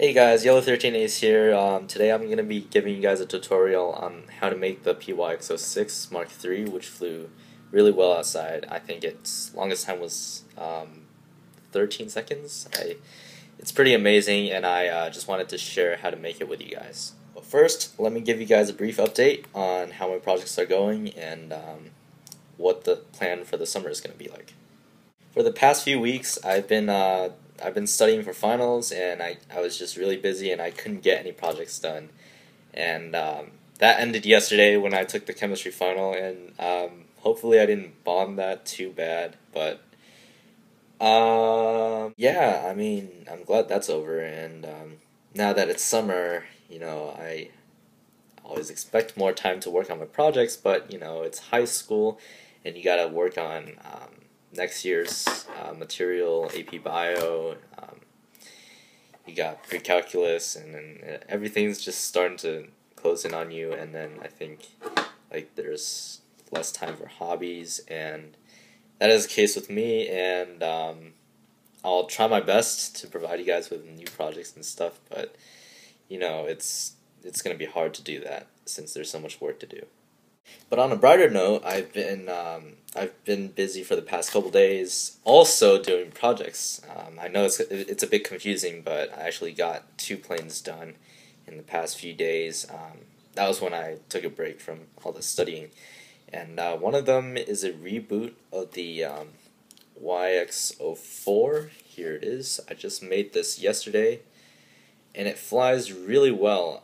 Hey guys, Yellow13 Ace here. Today I'm going to be giving you guys a tutorial on how to make the PYX-06 Mark III, which flew really well outside. I think its longest time was 13 seconds. It's pretty amazing, and I just wanted to share how to make it with you guys. But first, let me give you guys a brief update on how my projects are going and what the plan for the summer is going to be like. For the past few weeks, I've been studying for finals, and I was just really busy, and I couldn't get any projects done. And that ended yesterday when I took the chemistry final, and hopefully I didn't bomb that too bad. But yeah, I mean, I'm glad that's over, and now that it's summer, I always expect more time to work on my projects, but it's high school, and you gotta work on next year's material, AP Bio. You got pre-calculus, and then everything's just starting to close in on you. And then I think there's less time for hobbies, and that is the case with me. And I'll try my best to provide you guys with new projects and stuff, but it's gonna be hard to do that since there's so much work to do. But on a brighter note, I've been busy for the past couple days, also doing projects. I know it's a bit confusing, but I actually got 2 planes done in the past few days. That was when I took a break from all the studying, and one of them is a reboot of the PYX-04. Here it is. I just made this yesterday, and it flies really well.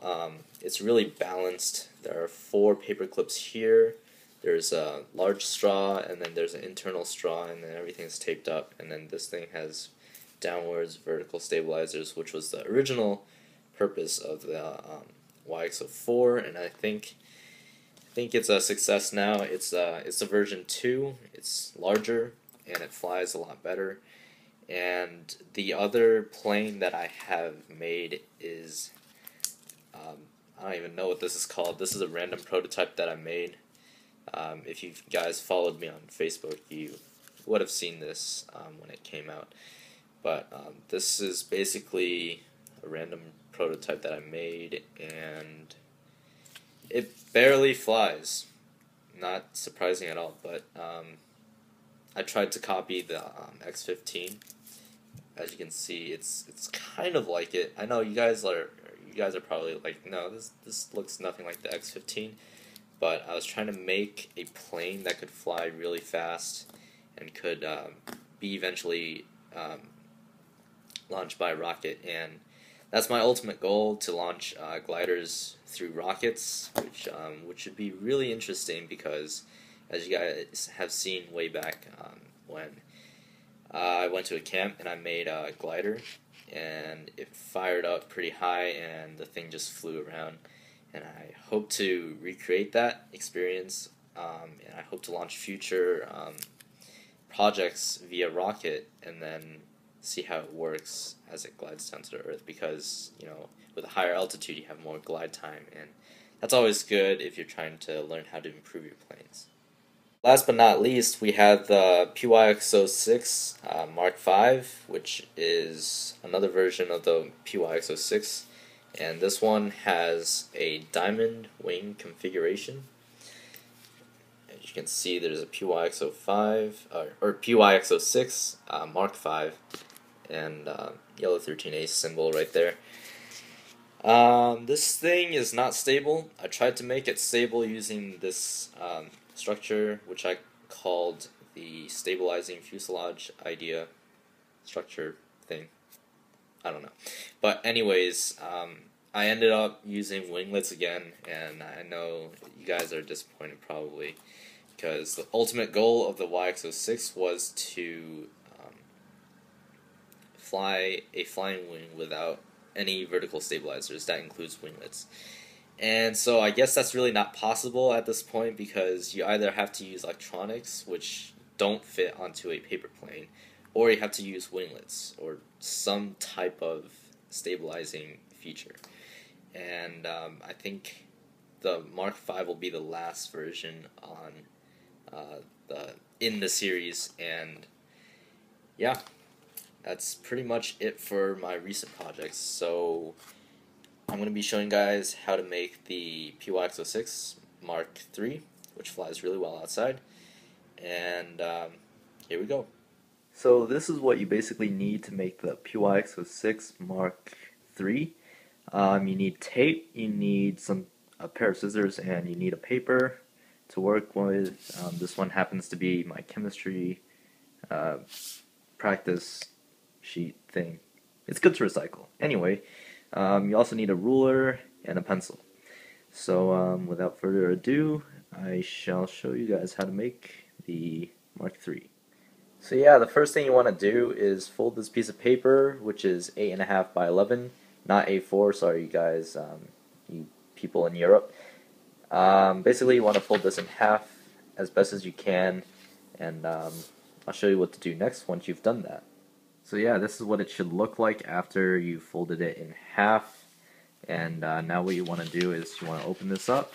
It's really balanced. There are 4 paper clips here. There's a large straw, and then there's an internal straw, and then everything's taped up. And then this thing has downwards vertical stabilizers, which was the original purpose of the PYX-04. And I think it's a success now. It's a version 2. It's larger, and it flies a lot better. And the other plane that I have made is I don't even know what this is called. This is a random prototype that I made. If you guys followed me on Facebook, you would have seen this when it came out. But this is basically a random prototype that I made, and it barely flies. Not surprising at all, but I tried to copy the X15. As you can see, it's kind of like it. I know you guys are probably like, no, this looks nothing like the X15, but I was trying to make a plane that could fly really fast and could be eventually launched by a rocket, and that's my ultimate goal, to launch gliders through rockets, which would be really interesting because, as you guys have seen way back when I went to a camp and I made a glider, and it fired up pretty high, and the thing just flew around. And I hope to recreate that experience, and I hope to launch future projects via rocket, and then see how it works as it glides down to the earth, because with a higher altitude you have more glide time, and that's always good if you're trying to learn how to improve your planes. Last but not least, we have the PYX-06 Mark V, which is another version of the PYX-06, and this one has a diamond wing configuration. As you can see, there's a PYX-05 or PYX-06 Mark V, and Yellow13 Ace symbol right there. This thing is not stable. I tried to make it stable using this structure, which I called the stabilizing fuselage idea structure thing. I don't know. But anyways, I ended up using winglets again, and I know you guys are disappointed probably, because the ultimate goal of the PYX-06 was to fly a flying wing without any vertical stabilizers. That includes winglets. And so I guess that's really not possible at this point, because you either have to use electronics, which don't fit onto a paper plane, or you have to use winglets or some type of stabilizing feature. And I think the Mark V will be the last version on in the series, and yeah, that's pretty much it for my recent projects. So I'm going to be showing you guys how to make the PYX-06 Mark III, which flies really well outside. And here we go. So this is what you basically need to make the PYX-06 Mark III. You need tape, you need a pair of scissors, and you need a paper to work with. This one happens to be my chemistry practice sheet thing. It's good to recycle. Anyway, you also need a ruler and a pencil. So without further ado, I shall show you guys how to make the Mark III. So yeah, the first thing you want to do is fold this piece of paper, which is 8.5 by 11, not A4. Sorry, you guys, you people in Europe. Basically, you want to fold this in half as best as you can, and I'll show you what to do next once you've done that. So yeah, this is what it should look like after you folded it in half. And now what you want to do is you want to open this up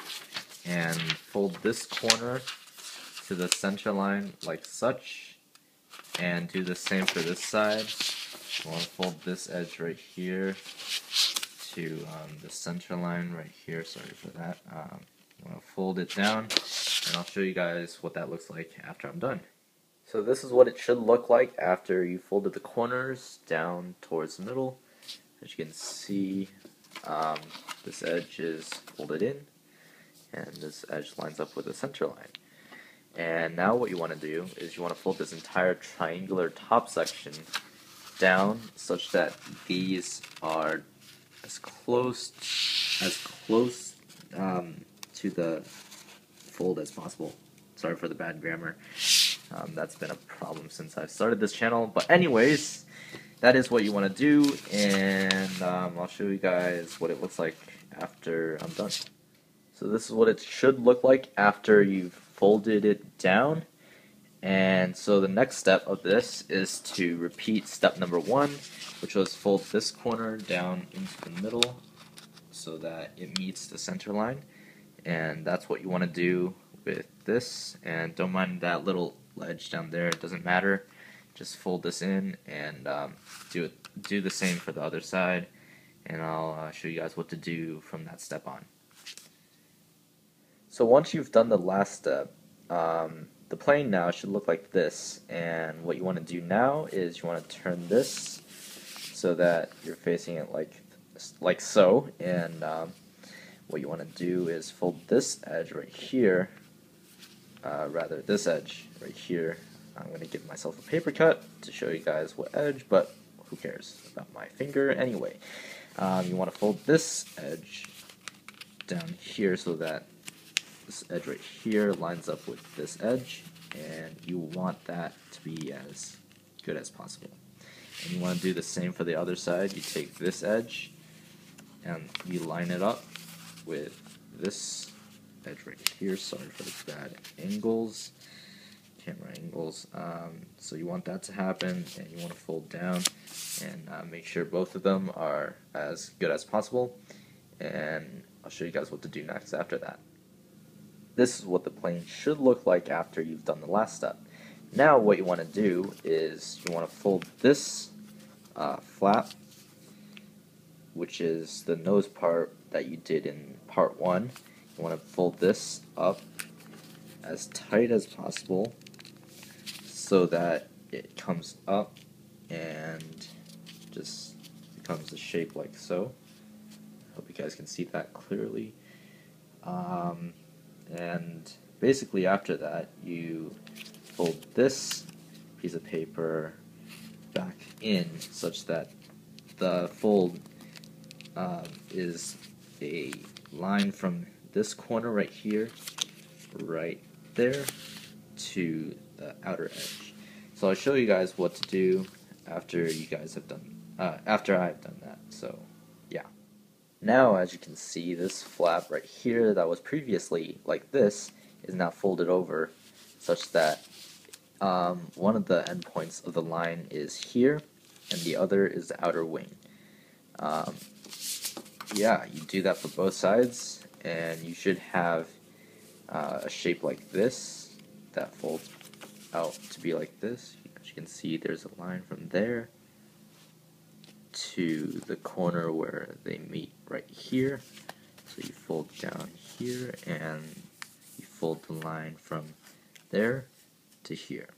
and fold this corner to the center line like such, and do the same for this side. You want to fold this edge right here to the center line right here. Sorry for that. You want to fold it down, and I'll show you guys what that looks like after I'm done. So this is what it should look like after you folded the corners down towards the middle. As you can see, this edge is folded in, and this edge lines up with the center line. And now what you want to do is you want to fold this entire triangular top section down such that these are as close to the fold as possible. Sorry for the bad grammar. That's been a problem since I started this channel. But anyways, that is what you want to do, and I'll show you guys what it looks like after I'm done. So this is what it should look like after you've folded it down. And so the next step of this is to repeat step number 1, which was fold this corner down into the middle so that it meets the center line. And that's what you want to do with this. And don't mind that little ledge down there, it doesn't matter. Just fold this in and do the same for the other side, and I'll show you guys what to do from that step on. So once you've done the last step, the plane now should look like this, and what you want to do now is you want to turn this so that you're facing it like so, and what you want to do is fold this edge right here, rather this edge right here. I'm going to give myself a paper cut to show you guys what edge, but who cares about my finger anyway. You want to fold this edge down here so that this edge right here lines up with this edge, and you want that to be as good as possible. And you want to do the same for the other side. You take this edge and you line it up with this edge right here. Sorry for the bad angles, camera angles. So you want that to happen, and you want to fold down and make sure both of them are as good as possible, and I'll show you guys what to do next after that. This is what the plane should look like after you've done the last step. Now what you want to do is you want to fold this flap, which is the nose part that you did in part 1. You want to fold this up as tight as possible so that it comes up and just becomes a shape like so. Hope you guys can see that clearly. And basically after that, you fold this piece of paper back in such that the fold is a line from this corner right here, right there, to the outer edge. So I'll show you guys what to do after you guys have done, after I've done that. So yeah. Now, as you can see, this flap right here that was previously like this is now folded over such that one of the endpoints of the line is here and the other is the outer wing. Yeah, you do that for both sides, and you should have a shape like this that folds out to be like this. As you can see, there's a line from there to the corner where they meet right here. So you fold down here and you fold the line from there to here.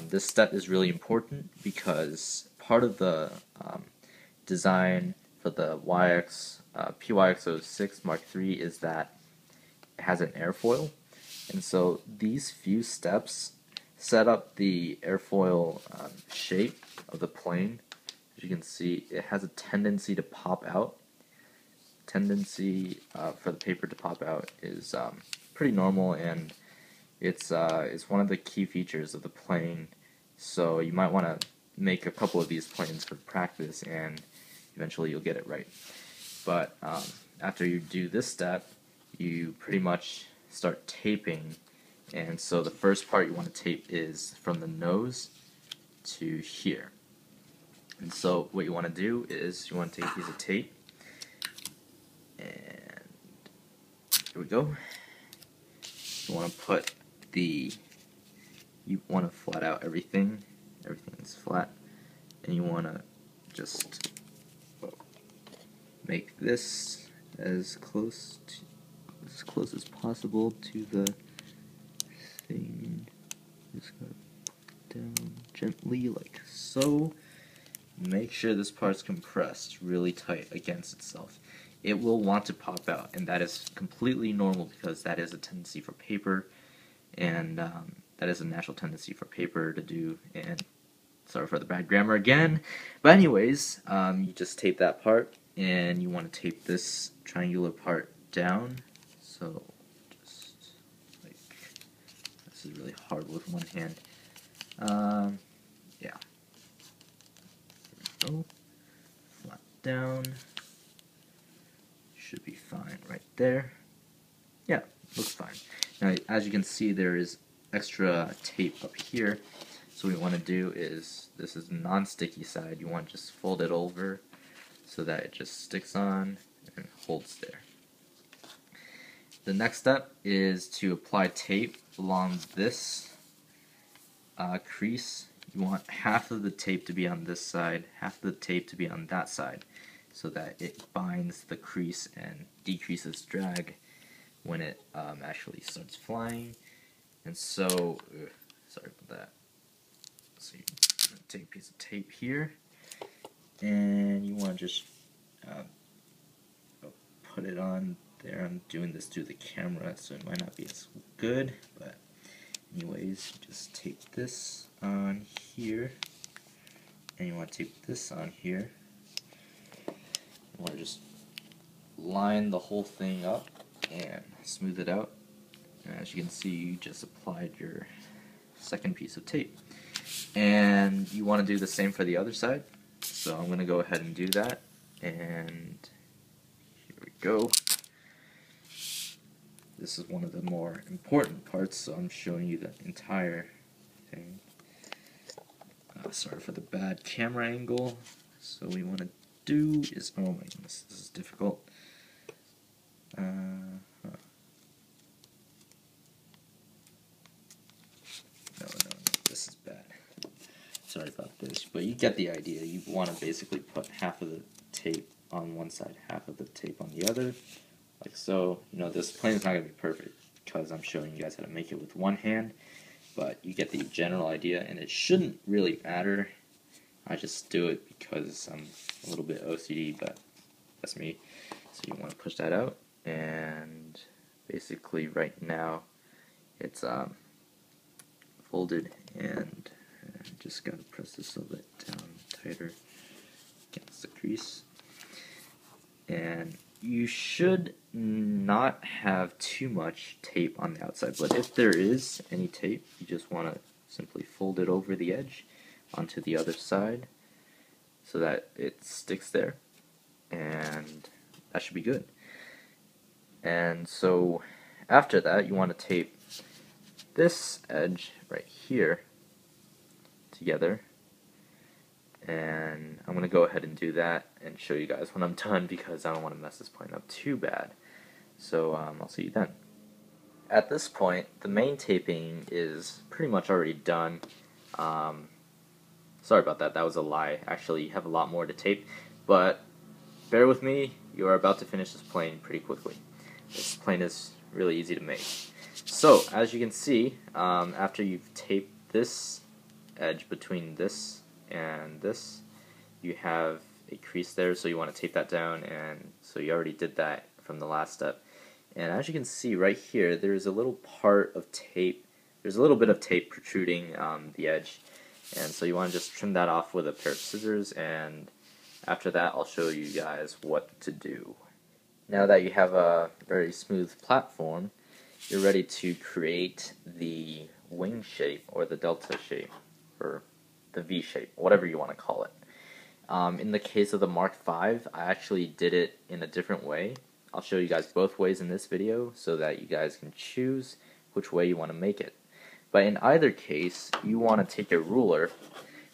This step is really important because part of the design for the PYX-06 Mark III is that it has an airfoil, and so these few steps set up the airfoil shape of the plane. As you can see, it has a tendency to pop out. Tendency for the paper to pop out is pretty normal, and it's one of the key features of the plane. So you might want to make a couple of these planes for practice, and eventually you'll get it right. But after you do this step, you pretty much start taping. And so the first part you want to tape is from the nose to here. And so what you want to do is you want to take a piece of tape, and here we go. You want to put you want to flat out everything. Everything's flat, and you want to just make this as close as possible to the thing. Just gotta put it down gently like so. Make sure this part's compressed really tight against itself. It will want to pop out, and that is completely normal because that is a tendency for paper, and that is a natural tendency for paper to do. And sorry for the bad grammar again, but anyways, you just tape that part, and you want to tape this triangular part down. So just like, this is really hard with one hand. Yeah. There we go. Flat down. Should be fine right there. Yeah, looks fine. Now, as you can see, there is extra tape up here. So what we want to do is, this is non-sticky side, you want to just fold it over so that it just sticks on and holds there. The next step is to apply tape along this crease. You want half of the tape to be on this side, half of the tape to be on that side, so that it binds the crease and decreases drag when it actually starts flying. And so, sorry about that. So you take a piece of tape here, and you want to just put it on there. I'm doing this through the camera, so it might not be as good, but anyways, you just tape this on here, and you want to tape this on here. You want to just line the whole thing up and smooth it out. And as you can see, you just applied your second piece of tape. And you want to do the same for the other side. So I'm going to go ahead and do that. And here we go. This is one of the more important parts, so I'm showing you the entire thing. Sorry for the bad camera angle. So what we want to do is, oh my goodness, this is difficult. No, this is bad. Sorry about this, but you get the idea. You want to basically put half of the tape on one side, half of the tape on the other, like so. You know, this plane is not going to be perfect because I'm showing you guys how to make it with one hand, but you get the general idea, and it shouldn't really matter. I just do it because I'm a little bit OCD, but that's me. So you want to push that out, and basically right now it's folded, and just gotta press this a little bit down tighter against the crease. And you should not have too much tape on the outside, but if there is any tape, you just want to simply fold it over the edge onto the other side so that it sticks there, and that should be good. And so after that, you want to tape this edge right here together, and I'm going to go ahead and do that and show you guys when I'm done because I don't want to mess this plane up too bad. So I'll see you then. At this point, the main taping is pretty much already done. Sorry about that, that was a lie. Actually, you have a lot more to tape, but bear with me, you are about to finish this plane pretty quickly. This plane is really easy to make. So, as you can see, after you've taped this edge between this and this, you have a crease there, so you want to tape that down, and so you already did that from the last step. And as you can see right here, there's a little part of tape, there's a little bit of tape protruding on the edge, and so you want to just trim that off with a pair of scissors, and after that I'll show you guys what to do. Now that you have a very smooth platform, you're ready to create the wing shape, or the delta shape, or the V shape, whatever you want to call it. In the case of the Mk.III, I actually did it in a different way. I'll show you guys both ways in this video so that you guys can choose which way you want to make it. But in either case, you want to take a ruler,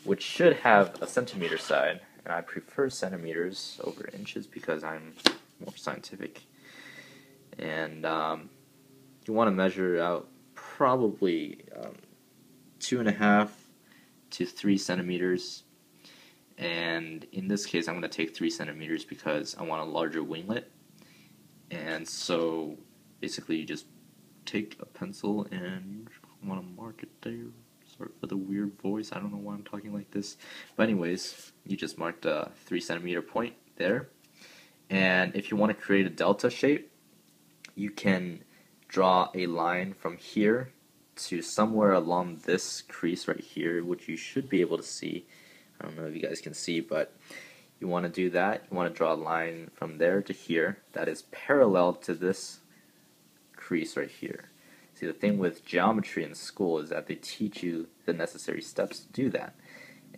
which should have a centimeter side, and I prefer centimeters over inches because I'm more scientific. And you want to measure out probably 2.5 to 3 centimeters. And in this case, I'm going to take 3 centimeters because I want a larger winglet. And so basically you just take a pencil and you want to mark it there. Sorry for the weird voice, I don't know why I'm talking like this. But anyways, you just marked a 3 centimeter point there. And if you want to create a delta shape, you can draw a line from here to somewhere along this crease right here, which you should be able to see. I don't know if you guys can see, but you want to do that. You want to draw a line from there to here that is parallel to this crease right here. See, the thing with geometry in school is that they teach you the necessary steps to do that.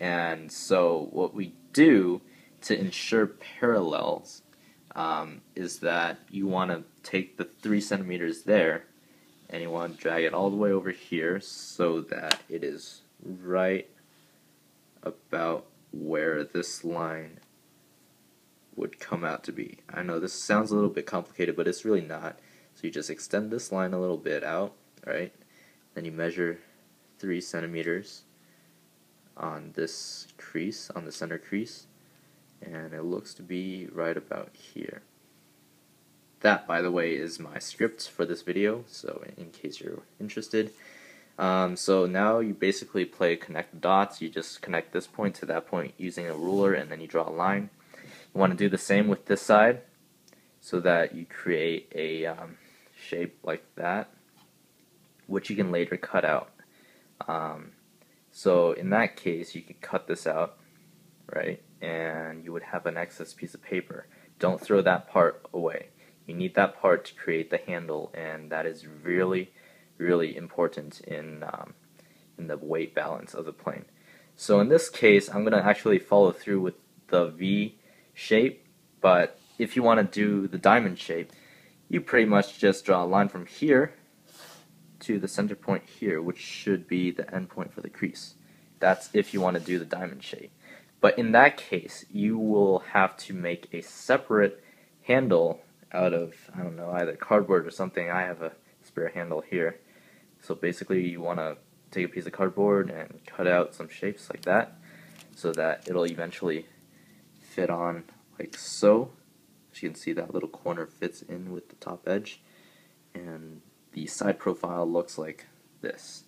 And so what we do to ensure parallels is that you want to take the 3 centimeters there and you want to drag it all the way over here so that it is right about where this line would come out to be. I know this sounds a little bit complicated, but it's really not. So you just extend this line a little bit out, right? Then you measure 3 centimeters on this crease, on the center crease, and it looks to be right about here. That, by the way, is my script for this video, so in case you're interested. So now you basically play connect the dots. You just connect this point to that point using a ruler, and then you draw a line. You want to do the same with this side so that you create a shape like that, which you can later cut out. So in that case, you can cut this out, right, and you would have an excess piece of paper. Don't throw that part away. You need that part to create the handle, and that is really important in the weight balance of the plane. So in this case, I'm going to actually follow through with the V shape, but if you want to do the diamond shape, you pretty much just draw a line from here to the center point here, which should be the end point for the crease. That's if you want to do the diamond shape. But in that case, you will have to make a separate handle out of, I don't know, either cardboard or something. I have a spare handle here. So basically you want to take a piece of cardboard and cut out some shapes like that so that it'll eventually fit on like so. As you can see, that little corner fits in with the top edge, and the side profile looks like this.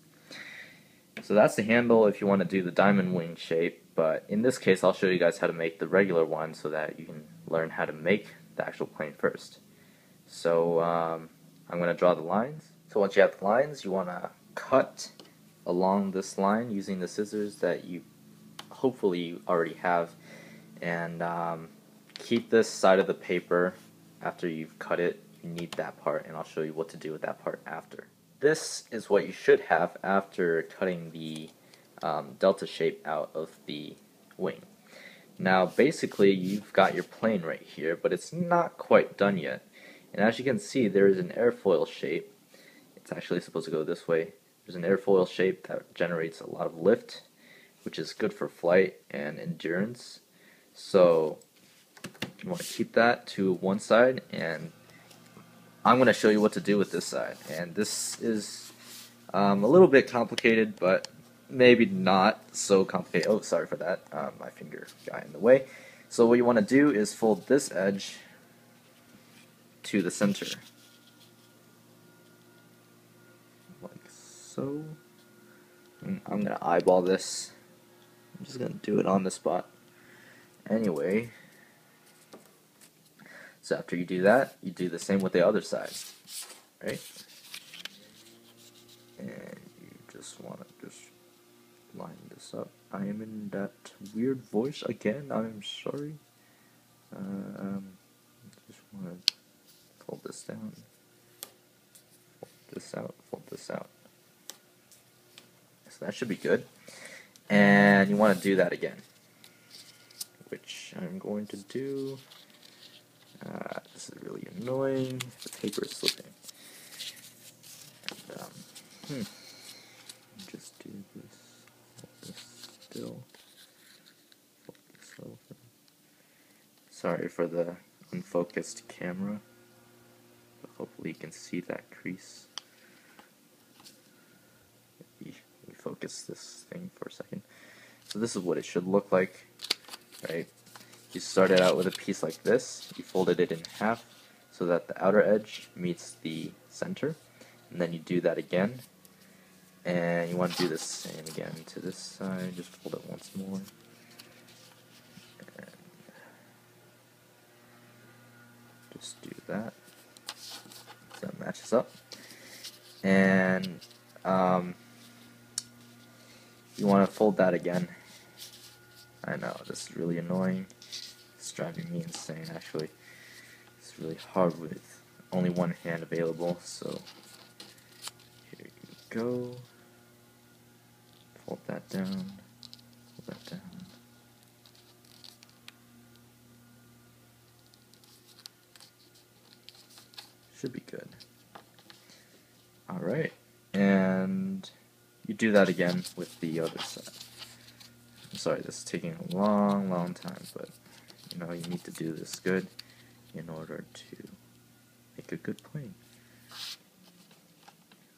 So that's the handle if you want to do the diamond wing shape, but in this case I'll show you guys how to make the regular one so that you can learn how to make the actual plane first. So I'm going to draw the lines. So once you have the lines, you want to cut along this line using the scissors that you hopefully already have, and keep this side of the paper. After you've cut it, you need that part, and I'll show you what to do with that part after. This is what you should have after cutting the delta shape out of the wing. Now basically you've got your plane right here, but it's not quite done yet. And as you can see, there is an airfoil shape. It's actually supposed to go this way. There's an airfoil shape that generates a lot of lift, which is good for flight and endurance. So you want to keep that to one side, and I'm going to show you what to do with this side. And this is a little bit complicated, but maybe not so complicated. Oh, sorry for that. My finger got in the way. So what you want to do is fold this edge to the center, like so. I'm gonna eyeball this. I'm just gonna do it on the spot. Anyway, so after you do that, you do the same with the other side, right? And you just want to just line this up. I am in that weird voice again. I'm sorry. Just want to fold this down, fold this out, fold this out. So that should be good. And you want to do that again, which I'm going to do. This is really annoying. The paper is slipping. And, just do this. Hold this still. Fold this over. Sorry for the unfocused camera, but hopefully you can see that crease. Maybe we focus this thing for a second. So this is what it should look like, right? You started out with a piece like this, you folded it in half so that the outer edge meets the center, and then you do that again, and you want to do the same again to this side, just fold it once more. And just do that, so that matches up. And you want to fold that again. I know, this is really annoying. It's driving me insane, actually. It's really hard with only one hand available, so here you go. Fold that down, fold that down. Should be good. Alright, and you do that again with the other side. I'm sorry, this is taking a long time, but you know, you need to do this good in order to make a good plane.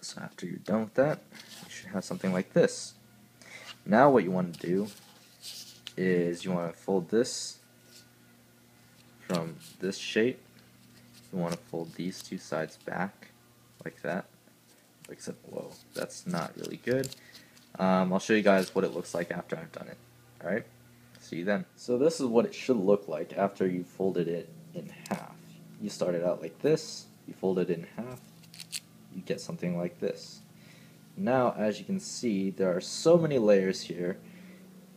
So after you're done with that, you should have something like this. Now what you want to do is you want to fold this from this shape. You want to fold these two sides back like that. Except, whoa, that's not really good. I'll show you guys what it looks like after I've done it. Alright? See you then. So this is what it should look like after you folded it in half. You started out like this, you fold it in half, you get something like this. Now, as you can see, there are so many layers here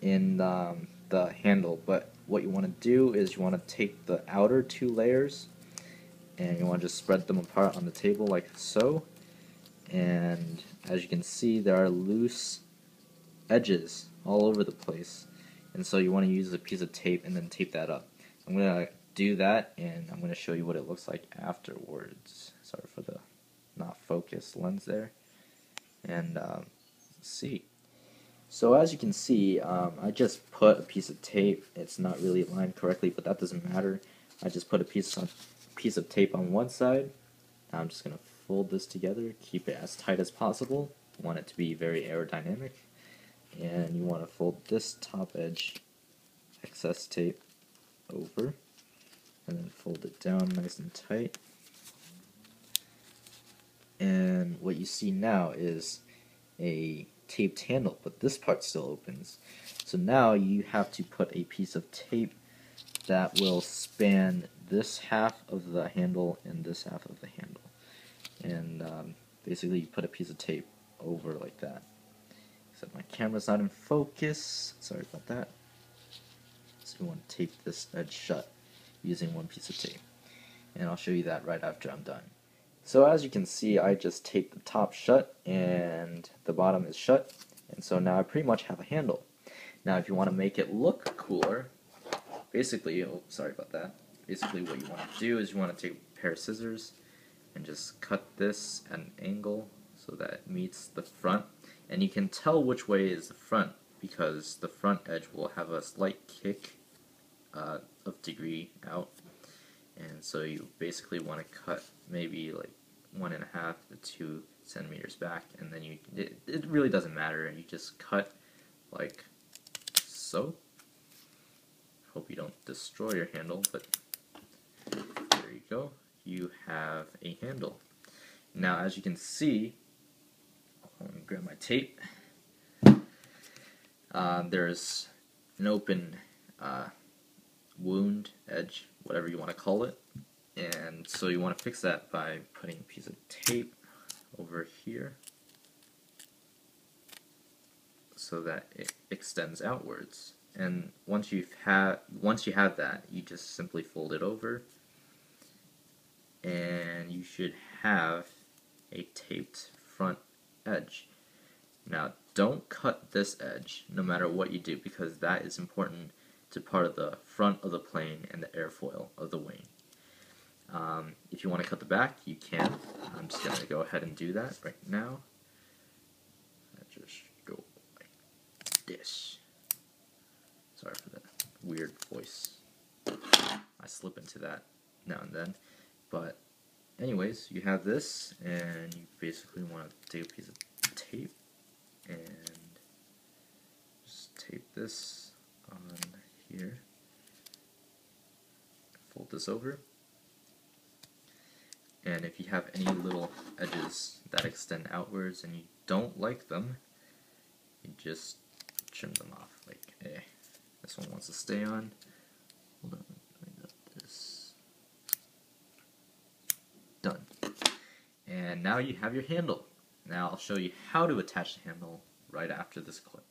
in the handle, but what you want to do is you want to take the outer two layers and you want to just spread them apart on the table like so. And as you can see, there are loose edges all over the place, and so you want to use a piece of tape and then tape that up. I'm going to do that, and I'm going to show you what it looks like afterwards. Sorry for the not focused lens there. And let's see. So as you can see, I just put a piece of tape. It's not really aligned correctly, but that doesn't matter. I just put a piece of tape on one side. Now I'm just going to fold this together, keep it as tight as possible. You want it to be very aerodynamic. And you want to fold this top edge, excess tape, over, and then fold it down nice and tight. And what you see now is a taped handle, but this part still opens. So now you have to put a piece of tape that will span this half of the handle and this half of the handle. And basically you put a piece of tape over like that. Except my camera's not in focus, sorry about that. So you want to tape this edge shut using one piece of tape. And I'll show you that right after I'm done. So as you can see, I just taped the top shut and the bottom is shut, and so now I pretty much have a handle. Now if you want to make it look cooler, basically, oh sorry about that, basically what you want to do is you want to take a pair of scissors and just cut this at an angle so that it meets the front, and you can tell which way is the front because the front edge will have a slight kick of degree out. And so you basically want to cut maybe like 1.5 to 2 centimeters back, and then it really doesn't matter. You just cut like so. Hope you don't destroy your handle, but there you go. You have a handle. Now, as you can see, let me grab my tape. There's an open wound edge, whatever you want to call it, and so you want to fix that by putting a piece of tape over here so that it extends outwards. And once you have that, you just simply fold it over, and you should have a taped front edge. Now, don't cut this edge no matter what you do, because that is important to part of the front of the plane and the airfoil of the wing. If you want to cut the back, you can. I'm just going to go ahead and do that right now. I just go like this. Sorry for that weird voice. I slip into that now and then. But anyways, you have this, and you basically want to take a piece of tape and just tape this on here. Fold this over. And if you have any little edges that extend outwards and you don't like them, you just trim them off. Like, hey, this one wants to stay on. Hold on, let me get this. Done. And now you have your handle. Now I'll show you how to attach the handle right after this clip.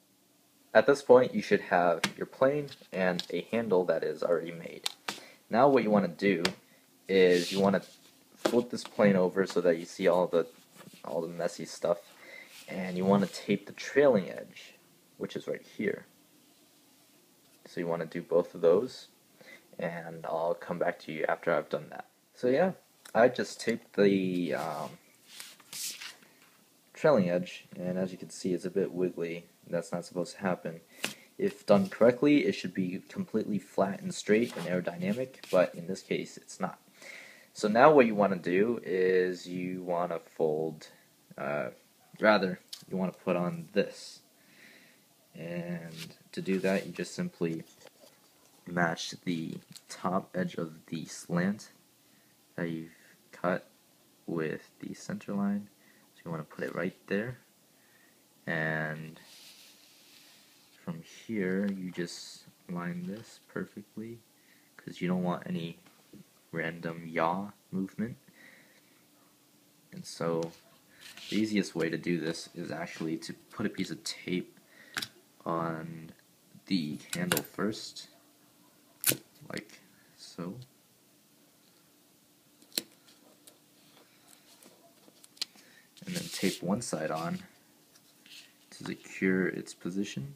At this point, you should have your plane and a handle that is already made. Now what you want to do is you want to flip this plane over so that you see all the messy stuff, and you want to tape the trailing edge, which is right here. So you want to do both of those, and I'll come back to you after I've done that. So yeah, I just taped the trailing edge, and as you can see, it's a bit wiggly. That's not supposed to happen. If done correctly, it should be completely flat and straight and aerodynamic, but in this case, it's not. So now what you want to do is you want to fold, you want to put on this. And to do that, you just simply match the top edge of the slant that you've cut with the center line. So you want to put it right there. And from here, you just line this perfectly, because you don't want any random yaw movement. And so the easiest way to do this is actually to put a piece of tape on the handle first, like so. And then tape one side on to secure its position.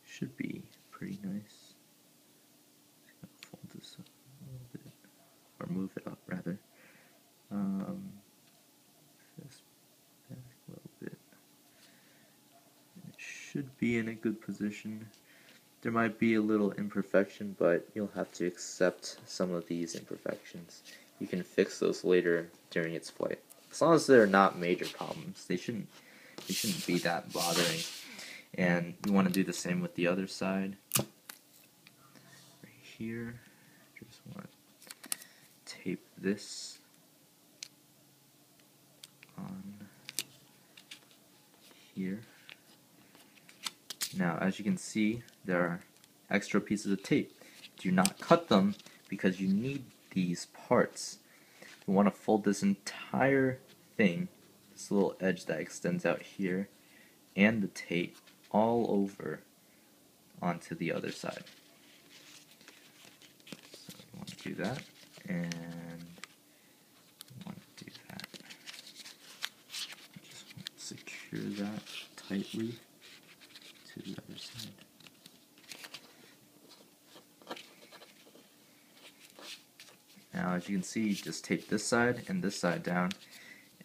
Should be pretty nice. Just gonna fold this up a little bit, or move it up rather. This back a little bit. It should be in a good position. There might be a little imperfection, but you'll have to accept some of these imperfections. You can fix those later during its flight. As long as they're not major problems, they shouldn't be that bothering. And you want to do the same with the other side. Right here, just want to tape this on here. Now, as you can see, there are extra pieces of tape. Do not cut them, because you need these parts. You want to fold this entire thing, this little edge that extends out here, and the tape all over onto the other side. So you want to do that, and you want to do that. Just want to secure that tightly to the other side. Now, as you can see, you just tape this side and this side down,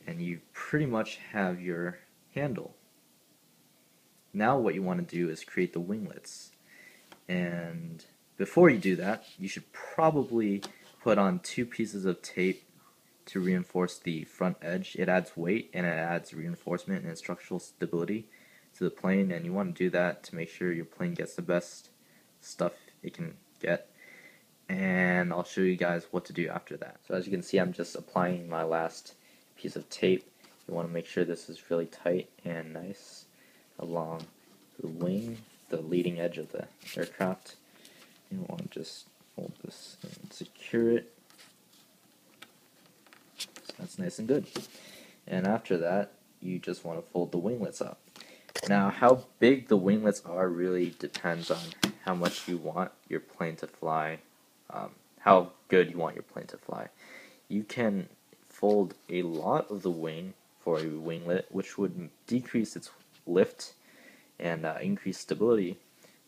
and you pretty much have your handle. Now what you want to do is create the winglets. And before you do that, you should probably put on 2 pieces of tape to reinforce the front edge. It adds weight and it adds reinforcement and structural stability to the plane, and you want to do that to make sure your plane gets the best stuff it can get. And I'll show you guys what to do after that. So as you can see, I'm just applying my last piece of tape. You want to make sure this is really tight and nice along the wing, the leading edge of the aircraft. You want to just hold this and secure it. So that's nice and good. And after that, you just want to fold the winglets up. Now, how big the winglets are really depends on how much you want your plane to fly, how good you want your plane to fly. You can fold a lot of the wing for a winglet, which would decrease its lift and increase stability,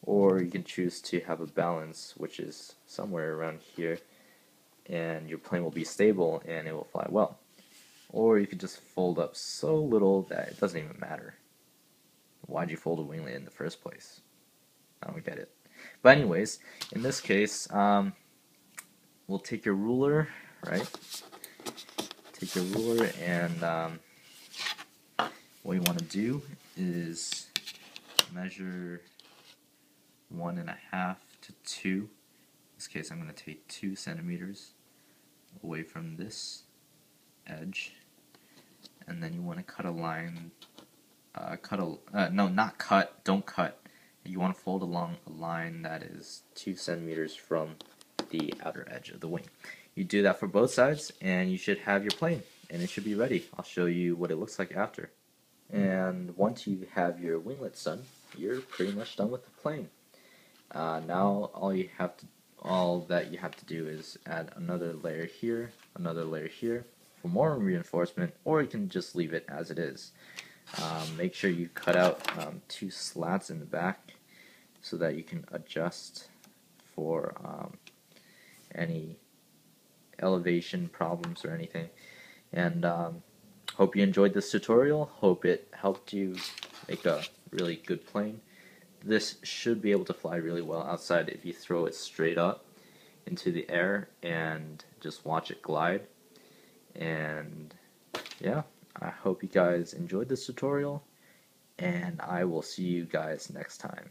or you can choose to have a balance, which is somewhere around here, and your plane will be stable and it will fly well. Or you could just fold up so little that it doesn't even matter. Why'd you fold a winglet in the first place? I don't get it. But anyways, in this case, we'll take your ruler, right? Take your ruler, and what you want to do is measure 1.5 to 2. In this case, I'm going to take 2 centimeters away from this edge, and then you want to cut a line. Don't cut. You want to fold along a line that is 2 centimeters from the outer edge of the wing. You do that for both sides, and you should have your plane, and it should be ready. I'll show you what it looks like after. And once you have your winglets done, you're pretty much done with the plane. Now all that you have to do is add another layer here for more reinforcement, or you can just leave it as it is. Make sure you cut out 2 slats in the back so that you can adjust for any elevation problems or anything. And hope you enjoyed this tutorial. Hope it helped you make a really good plane. This should be able to fly really well outside if you throw it straight up into the air and just watch it glide. And yeah, I hope you guys enjoyed this tutorial, and I will see you guys next time.